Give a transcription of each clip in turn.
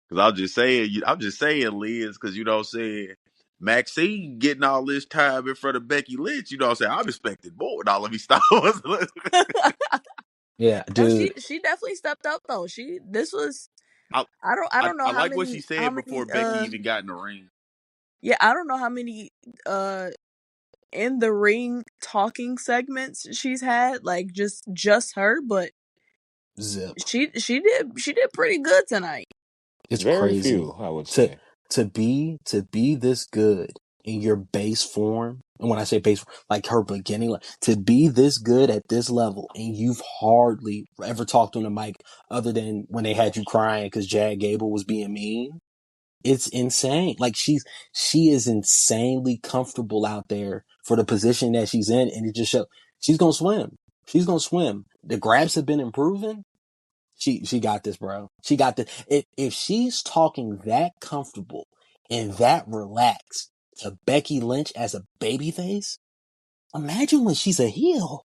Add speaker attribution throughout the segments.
Speaker 1: Because I'm just saying, Liz, because you know what I'm saying, Maxine getting all this time in front of Becky Lynch, you know what I'm saying? I'm expecting more. Now let me stop.
Speaker 2: Yeah,
Speaker 3: No, she
Speaker 2: dude.
Speaker 3: she definitely stepped up though. She this was
Speaker 1: I,
Speaker 3: I don't know
Speaker 1: I like what she
Speaker 3: how
Speaker 1: said
Speaker 3: many
Speaker 1: before Becky even got in the ring.
Speaker 3: yeah, I don't know how many uh in the ring talking segments she's had, like just her, but
Speaker 2: Zip.
Speaker 3: she did pretty good tonight.
Speaker 2: It's
Speaker 4: Very
Speaker 2: crazy
Speaker 4: few, I would
Speaker 2: to
Speaker 4: say.
Speaker 2: to be this good in your base form. And when I say base, like her beginning, like, to be this good at this level, and you've hardly ever talked on the mic other than when they had you crying because Jag Gable was being mean. It's insane. Like she is insanely comfortable out there for the position that she's in, and it just shows she's gonna swim. She's gonna swim. The grabs have been improving. She got this, bro. She got this. If she's talking that comfortable and that relaxed to Becky Lynch as a babyface, imagine when she's a heel.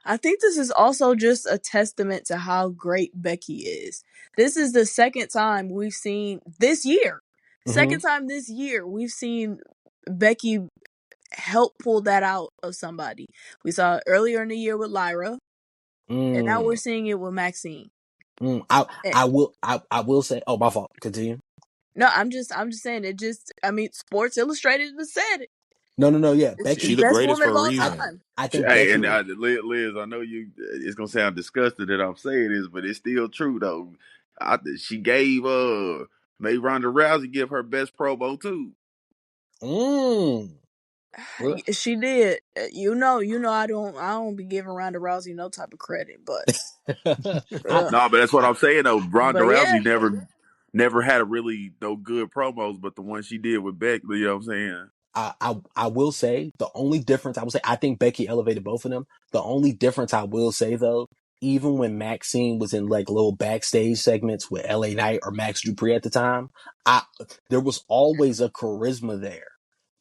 Speaker 3: I think this is also just a testament to how great Becky is. This is the second time we've seen this year.
Speaker 2: Mm-hmm.
Speaker 3: Second time this year we've seen Becky help pull that out of somebody. We saw it earlier in the year with Lyra, and now we're
Speaker 2: Mm,
Speaker 3: seeing it with Maxine.
Speaker 2: I
Speaker 3: And,
Speaker 2: I will say. Oh, my fault. Continue.
Speaker 3: no, I'm just saying it. Just I mean, Sports Illustrated has said it.
Speaker 2: No. Yeah,
Speaker 3: She's
Speaker 4: She
Speaker 2: Becky.
Speaker 4: the
Speaker 3: best
Speaker 4: greatest
Speaker 3: woman
Speaker 4: for
Speaker 3: of
Speaker 4: a
Speaker 3: all
Speaker 2: I
Speaker 4: reason.
Speaker 3: time.
Speaker 2: I think
Speaker 1: Hey,
Speaker 2: Becky.
Speaker 1: and Liz, I know it's gonna sound disgusting that I'm saying this, but it's still true though. She gave made Ronda Rousey give her best promo too.
Speaker 2: Mm, well,
Speaker 3: She did. I don't be giving Ronda Rousey no type of credit, but
Speaker 2: I
Speaker 3: ugh.
Speaker 1: No, but that's what I'm saying though. Ronda
Speaker 3: But yeah,
Speaker 1: Rousey never had a really no good promos, but the one she did with Becky, you know what I'm saying?
Speaker 2: I will say the only difference I will say I think Becky elevated both of them. The only difference I will say though, even when Maxine was in like little backstage segments with LA Knight or Max Dupree at the time, I there was always a charisma there.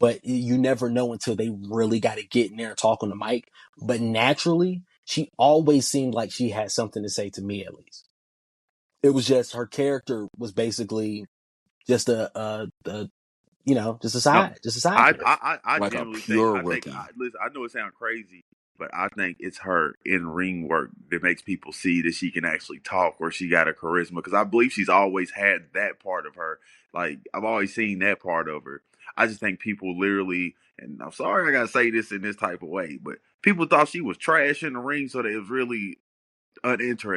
Speaker 2: But you never know until they really got to get in there and talk on the mic. But naturally, she always seemed like she had something to say to me at least. It was just her character was basically just just a
Speaker 1: No,
Speaker 2: just a side character.
Speaker 1: I
Speaker 4: Like a
Speaker 1: generally think
Speaker 4: pure rookie.
Speaker 1: listen, I know it sounds crazy, but I think it's her in ring work that makes people see that she can actually talk or she got a charisma because I believe she's always had that part of her. Like I've always seen that part of her. I just think people literally, and I'm sorry I gotta say this in this type of way, but people thought she was trash in the ring, so they was really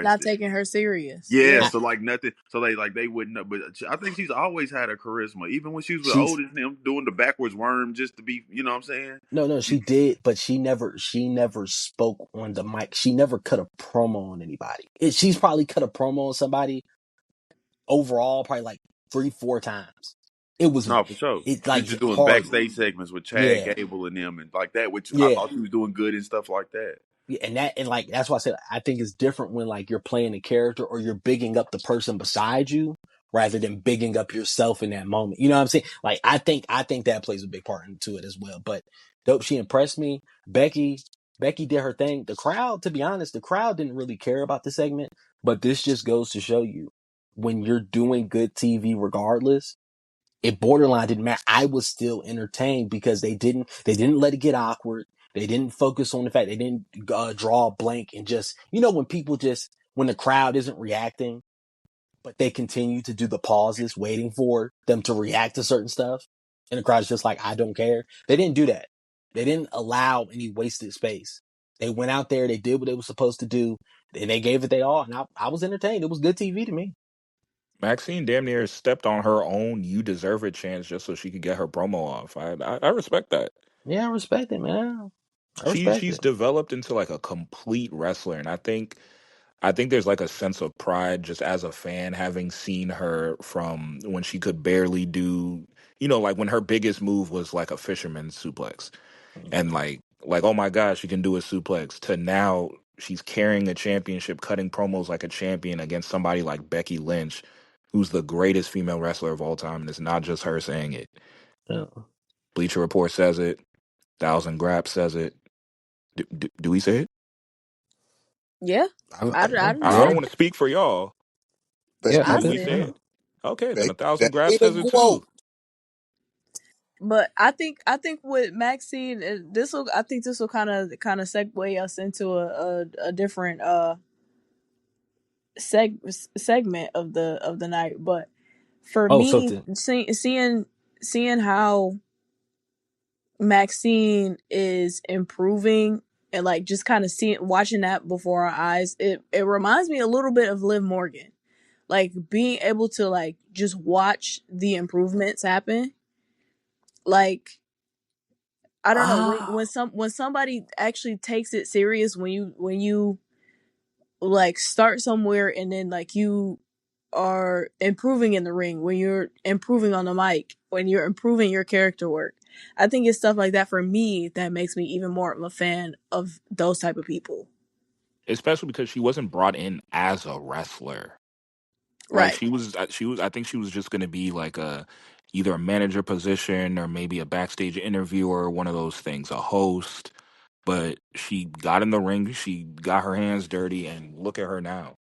Speaker 3: not
Speaker 1: uninterested.
Speaker 3: taking her serious.
Speaker 1: Yeah,
Speaker 3: Yeah.
Speaker 2: I,
Speaker 1: so like nothing, so they wouldn't know. But I think she's always had a charisma, even when she was with
Speaker 2: she's
Speaker 1: Otis and him doing the backwards worm just to be, you know what I'm saying?
Speaker 2: no,
Speaker 1: She,
Speaker 2: she did, but she never spoke on the mic. She never cut a promo on anybody. She's probably cut a promo on somebody overall, probably like 3, 4 times. It was,
Speaker 1: no, for sure.
Speaker 2: it's
Speaker 1: She was
Speaker 2: like
Speaker 1: just doing
Speaker 2: hardly.
Speaker 1: backstage segments with Chad
Speaker 2: Yeah,
Speaker 1: Gable and them and like that, which I
Speaker 2: yeah,
Speaker 1: thought she was doing good and stuff like that.
Speaker 2: yeah, and like that's why I said I think it's different when like you're playing a character or you're bigging up the person beside you rather than bigging up yourself in that moment. You know what I'm saying? Like I think that plays a big part into it as well. But dope, she impressed me. Becky did her thing. The crowd, to be honest, the crowd didn't really care about the segment, but this just goes to show you when you're doing good TV regardless, it borderline didn't matter. I was still entertained because they didn't let it get awkward. They didn't focus on the fact they didn't draw a blank and just when people just when the crowd isn't reacting, but they continue to do the pauses, waiting for them to react to certain stuff, and the crowd's just like I don't care. They didn't do that. They didn't allow any wasted space. They went out there, they did what they were supposed to do, and they gave it they all. And I was entertained. It was good TV to me.
Speaker 4: Maxine damn near stepped on her own "you deserve it" chance just so she could get her promo off. I respect that.
Speaker 2: Yeah, I respect it, man. I respect
Speaker 4: She's
Speaker 2: it.
Speaker 4: developed into like a complete wrestler, and I think there's like a sense of pride just as a fan having seen her from when she could barely do, like when her biggest move was like a fisherman's suplex, and like oh my gosh, she can do a suplex, to now she's carrying a championship, cutting promos like a champion against somebody like Becky Lynch, who's the greatest female wrestler of all time, and it's not just her saying it.
Speaker 2: Yeah.
Speaker 4: Bleacher Report says it. Thousand Grap says it. Do we say it?
Speaker 3: Yeah.
Speaker 2: I,
Speaker 3: I didn't
Speaker 4: I
Speaker 3: say
Speaker 2: yeah,
Speaker 4: don't want to speak for y'all,
Speaker 2: yeah,
Speaker 3: I
Speaker 4: but
Speaker 2: I
Speaker 4: do we
Speaker 2: could.
Speaker 3: said
Speaker 4: say
Speaker 3: it.
Speaker 2: Yeah.
Speaker 4: it? Okay, then
Speaker 5: They,
Speaker 4: 1,000
Speaker 5: that
Speaker 4: Grass
Speaker 5: be the
Speaker 4: says it
Speaker 5: quote.
Speaker 4: too.
Speaker 3: But I think with Maxine, I think this will kind of segue us into a different segment of the night. But for
Speaker 2: Oh, so
Speaker 3: me, seeing how Maxine is improving and like just kind of seeing watching that before our eyes, it reminds me a little bit of Liv Morgan. Like being able to like just watch the improvements happen. Like I don't know
Speaker 2: ah,
Speaker 3: when somebody actually takes it serious, when you like start somewhere and then like you are improving in the ring, when you're improving on the mic, when you're improving your character work. I think it's stuff like that for me that makes me even more of a fan of those type of people.
Speaker 4: Especially because she wasn't brought in as a wrestler. Like
Speaker 3: Right.
Speaker 4: I think she was just going to be like either a manager position or maybe a backstage interviewer, one of those things, a host. But she got in the ring, she got her hands dirty, and look at her now.